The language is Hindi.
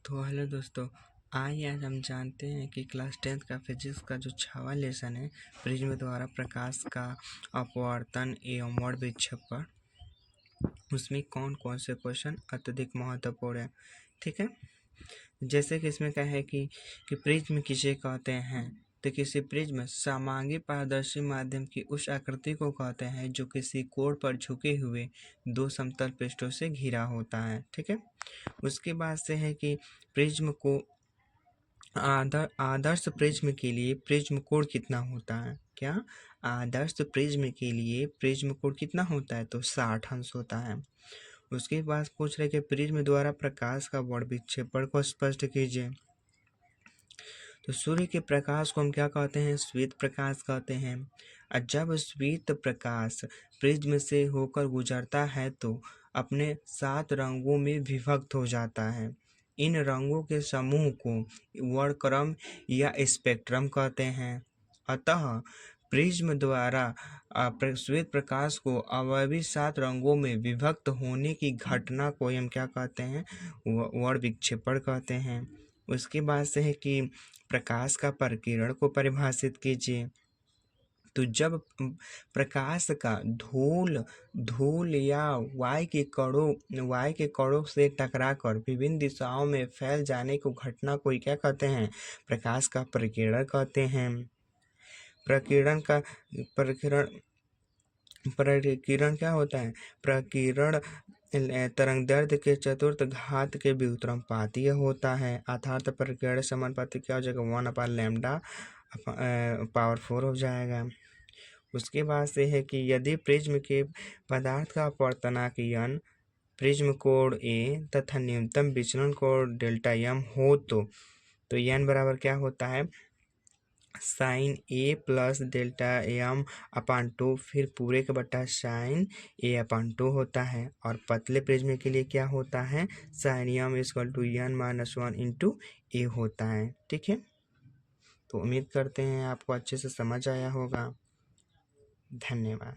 तो हेलो दोस्तों, आइए आज हम जानते हैं कि क्लास 10th का फिजिक्स का जो 6वां लेसन है प्रिज्म द्वारा प्रकाश का अपवर्तन एवं वर्ण विक्षेपण, उसमें कौन कौन से क्वेश्चन अत्यधिक महत्वपूर्ण है। ठीक है, जैसे कि इसमें क्या है कि प्रिज्म किसे कहते हैं। तो किसी प्रिज्म समांगी पारदर्शी माध्यम की उस आकृति को कहते हैं जो किसी कोण पर झुके हुए दो समतल पृष्ठों से घिरा होता है। ठीक है, उसके बाद से है कि प्रिज्म को आदर्श प्रिज्म के लिए प्रिज्म कोण कितना होता है। क्या आदर्श प्रिज्म के लिए प्रिज्म कोण कितना होता है? तो 60 अंश होता है। उसके बाद पूछ रहे कि प्रिज्म द्वारा प्रकाश का वर्ण विक्षेपण को स्पष्ट कीजिए। तो सूर्य के प्रकाश को हम क्या कहते हैं? श्वेत प्रकाश कहते हैं। और जब श्वेत प्रकाश प्रिज्म से होकर गुजरता है तो अपने 7 रंगों में विभक्त हो जाता है। इन रंगों के समूह को वर्णक्रम या स्पेक्ट्रम कहते हैं। अतः प्रिज्म द्वारा श्वेत प्रकाश को अवयवी 7 रंगों में विभक्त होने की घटना को हम क्या कहते हैं? वर्ण विक्षेपण कहते हैं। उसके बाद से है कि प्रकाश का प्रकीर्णन को परिभाषित कीजिए। तो जब प्रकाश का धूल या वायु के कणों से टकराकर विभिन्न दिशाओं में फैल जाने को घटना को क्या कहते हैं? प्रकाश का प्रकीर्णन कहते हैं। प्रकीर्णन क्या होता है? प्रकीर्णन तरंगदैर्ध्य के चतुर्थ घात के व्युत्क्रमानुपाती होता है। अर्थात प्रकीर्णन समानुपाती क्या हो जाएगा? 1/λ पावर 4 हो जाएगा। उसके बाद से है कि यदि प्रिज्म के पदार्थ का अपवर्तनांक प्रिज्म कोण ए तथा न्यूनतम विचलन कोण डेल्टा एम हो तो एन बराबर क्या होता है? साइन ए प्लस डेल्टा एम अपान 2 फिर पूरे का बटा साइन ए अपान 2 होता है। और पतले प्रिज्म के लिए क्या होता है? Sine M equal to N minus 1 into A होता है। ठीक है, तो उम्मीद करते हैं आपको अच्छे से समझ आया होगा। धन्यवाद।